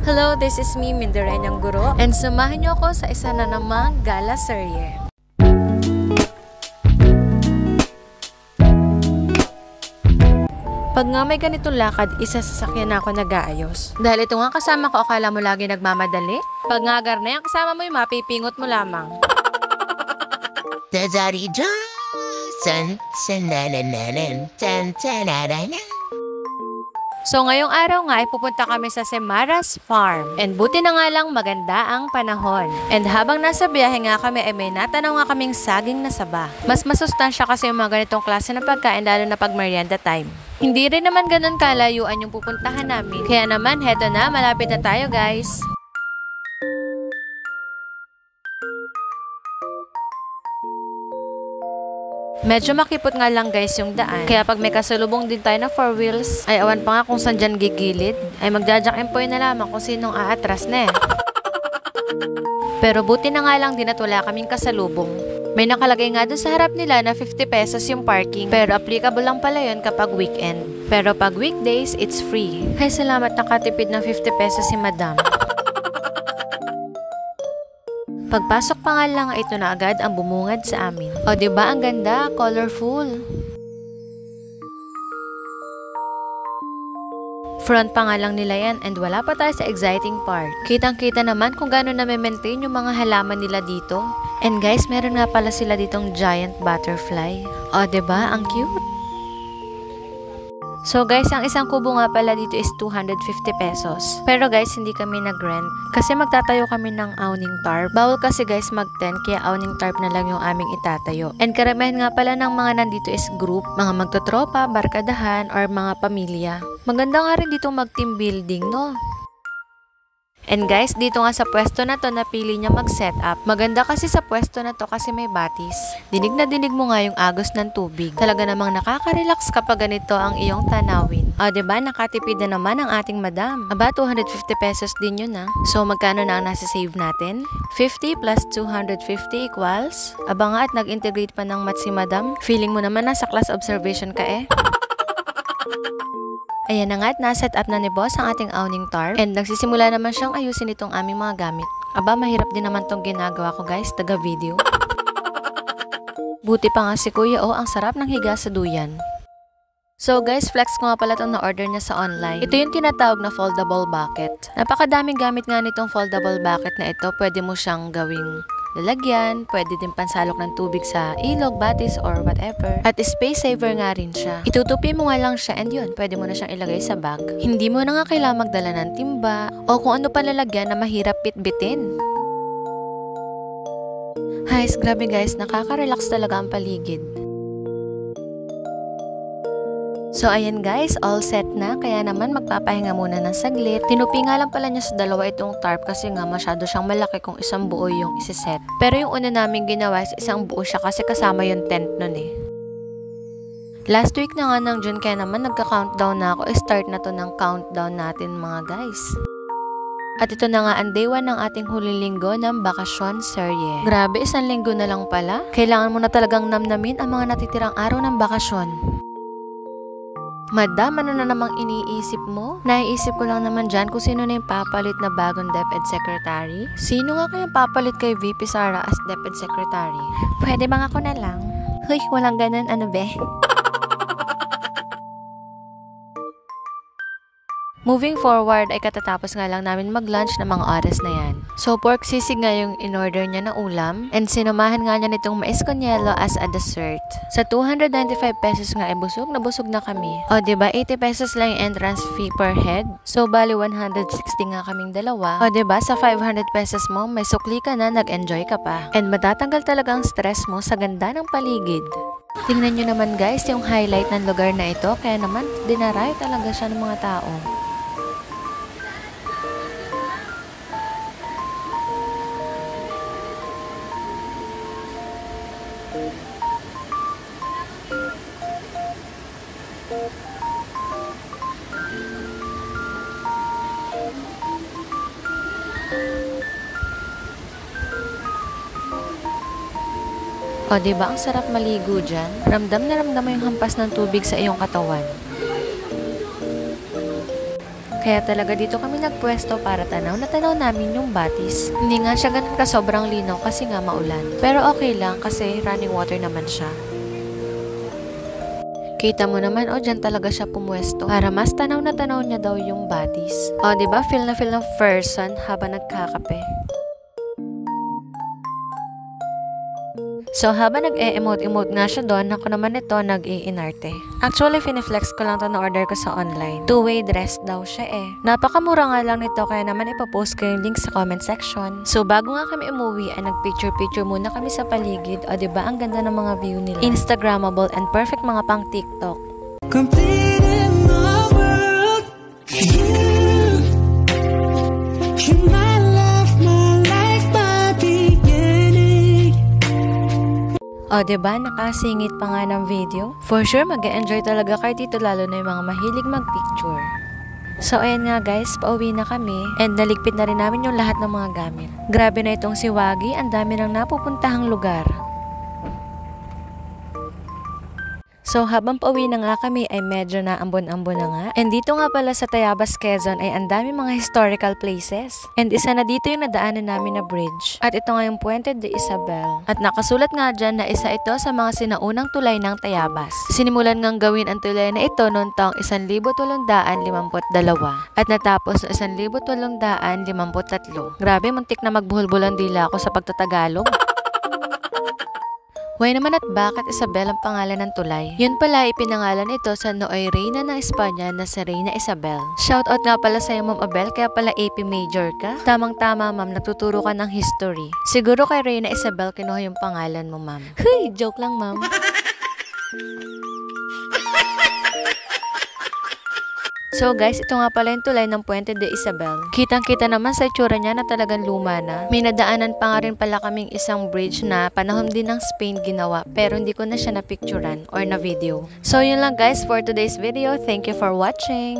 Hello, this is me, Mindarenyang Guro, and samahan niyo ako sa isa na namang gala serye. Pag nga may ganitong lakad, isa sa sakyan na ako nag-aayos. Dahil ito nga kasama ko, akala mo lagi nagmamadali? Pag nga garna yan, kasama mo yung mapipingot mo lamang. Dadari Johnson, sananananan, tantanananan. So ngayong araw nga ay pupunta kami sa Semara's Farm. And buti na nga lang maganda ang panahon. And habang nasa biyahe nga kami ay may natanaw nga kaming saging na saba. Mas masustansya kasi yung mga ganitong klase ng pagkain lalo na pag merienda time. Hindi rin naman ganun kalayuan yung pupuntahan namin. Kaya naman heto na, malapit na tayo guys. Medyo makipot nga lang guys yung daan. Kaya pag may kasalubong din tayo na 4 wheels, ay awan pa nga kung saan dyan gigilid, ay magja-jack and point na lamang kung sinong aatras na eh. Pero buti na nga lang din at wala kaming kasalubong. May nakalagay nga doon sa harap nila na 50 pesos yung parking, pero applicable lang pala yun kapag weekend. Pero pag weekdays, it's free. Ay salamat nakatipid ng 50 pesos si madam. Pagpasok pa nga lang, ito na agad ang bumungad sa amin. O diba ang ganda, colorful. Front pa nga lang nila yan and wala pa tayo sa exciting part. Kitang-kita naman kung gano'n na-maintain yung mga halaman nila dito. And guys, meron nga pala sila ditong giant butterfly. O diba, ang cute. So guys, ang isang kubo nga pala dito is 250 pesos. Pero guys, hindi kami nag-rent kasi magtatayo kami ng awning tarp. Bawal kasi guys mag-tent kaya awning tarp na lang yung aming itatayo. And karamihan nga pala ng mga nandito is group, mga magtotropa, barkadahan, or mga pamilya. Maganda nga rin dito mag-team building, no? And guys, dito nga sa pwesto na to napili niya mag-set up. Maganda kasi sa pwesto na to kasi may batis. Dinig na dinig mo nga yung agos ng tubig. Talaga namang nakaka-relax kapag ganito ang iyong tanawin. O diba, nakatipid na naman ang ating madam. Aba, 250 pesos din yun So magkano na ang nasa save natin? 50 plus 250 equals? Aba nga at nag-integrate pa ng math si madam. Feeling mo naman nasa class observation ka eh. Ayan na nga at naset up na ni boss ang ating awning tarp and nagsisimula naman siyang ayusin itong aming mga gamit. Aba, mahirap din naman tong ginagawa ko guys, taga video. Buti pa nga si kuya, ang sarap ng higa sa duyan. So guys, flex ko nga pala itong na-order niya sa online. Ito yung tinatawag na foldable bucket. Napakadaming gamit nga nitong foldable bucket na ito. Pwede mo siyang gawing lalagyan, pwede din pansalok ng tubig sa ilog, batis, or whatever. At space saver nga rin siya. Itutupi mo nga lang siya and yun, pwede mo na siyang ilagay sa bag. Hindi mo na nga kailangan magdala ng timba o kung ano pa lalagyan na mahirap bitbitin. Guys, grabe guys, nakaka-relax talaga ang paligid. So ayan guys, all set na, kaya naman magpapahinga muna ng saglit. Tinupi nga lang pala niya sa dalawa itong tarp kasi nga masyado siyang malaki kung isang buo yung isiset. Pero yung una namin ginawa is isang buo siya kasi kasama yung tent nun eh. Last week na nga ng June kaya naman nagka-countdown na ako. Start na to ng countdown natin mga guys. At ito na nga ang day 1 ng ating huling linggo ng bakasyon serye. Grabe, isang linggo na lang pala. Kailangan mo na talagang namnamin ang mga natitirang araw ng bakasyon. Madam, ano na namang iniisip mo? Naiisip ko lang naman dyan kung sino na yung papalit na bagong DepEd Secretary. Sino nga kayang papalit kay VP Sara as DepEd Secretary? Pwede bang ako na lang? Huy, walang ganun, ano be? Moving forward ay katatapos nga lang namin mag-lunch ng mga oras na yan. So pork sisig nga yung in-order niya na ulam and sinamahan nga niya nitong mais con hielo as a dessert. Sa 295 pesos nga ay busog na busog na kami. O diba 80 pesos lang yung entrance fee per head. So bali 160 nga kaming dalawa. O diba sa 500 pesos mo may sukli ka na, nag-enjoy ka pa. And matatanggal talaga ang stress mo sa ganda ng paligid. Tingnan nyo naman guys yung highlight ng lugar na ito kaya naman dinaray talaga siya ng mga tao. O diba ang sarap maligo dyan? Ramdam na ramdam mo yung hampas ng tubig sa iyong katawan. Kaya talaga dito kami nagpwesto para tanaw na tanaw namin yung batis. Hindi nga siya ganun ka sobrang linaw kasi nga maulan. Pero okay lang kasi running water naman siya. Kita mo naman, dyan talaga siya pumwesto para mas tanaw na tanaw niya daw yung batis. Diba? Feel na feel ng person habang nagkakape. So, habang nag-e-emote-emote nga siya doon, ako naman ito nag-i-inarte. Actually, finiflex ko lang to na order ko sa online. Two-way dress daw siya eh. Napakamura nga lang nito, kaya naman ipopost ko yung link sa comment section. So, bago nga kami umuwi, ay nag-picture-picture muna kami sa paligid. Diba, ang ganda ng mga view nila. Instagrammable and perfect mga pang TikTok. Complete in my world, you my love, my life, my beginning. Diba? Nakasingit pa nga ng video. For sure, mag-e-enjoy talaga kayo dito, lalo na yung mga mahilig mag-picture. So, ayan nga guys, pauwi na kami. And naligpit na rin namin yung lahat ng mga gamit. Grabe na itong si Wagi, ang dami nang napupuntahang lugar. So, habang pauwi na nga kami ay medyo na ambon-ambon na nga. And dito nga pala sa Tayabas, Quezon ay ang dami mga historical places. And isa na dito yung nadaanan namin na bridge. At ito nga yung Puente de Isabel. At nakasulat nga dyan na isa ito sa mga sinaunang tulay ng Tayabas. Sinimulan ngang gawin ang tulay na ito noong taong 1852 at natapos noong 1853. Grabe, muntik na magbuhol-bulang dila ako sa pagtatagalog. Why naman at bakit Isabel ang pangalan ng tulay? Yun pala, ipinangalan ito sa nooy reyna ng Espanya na si Reyna Isabel. Shoutout nga pala sa'yo, Ma'am Abel, kaya pala AP major ka. Tamang-tama, ma'am, natuturo ka ng history. Siguro kay Reyna Isabel kinuha yung pangalan mo, ma'am. Hey, joke lang, ma'am. So guys, ito nga pala yung tulay ng Puente de Isabel. Kitang-kita naman sa itsura niya na talagang luma na. May nadaanan pa nga rin pala kaming isang bridge na panahon din ng Spain ginawa, pero hindi ko na siya na-picturean or na-video. So yun lang guys for today's video. Thank you for watching!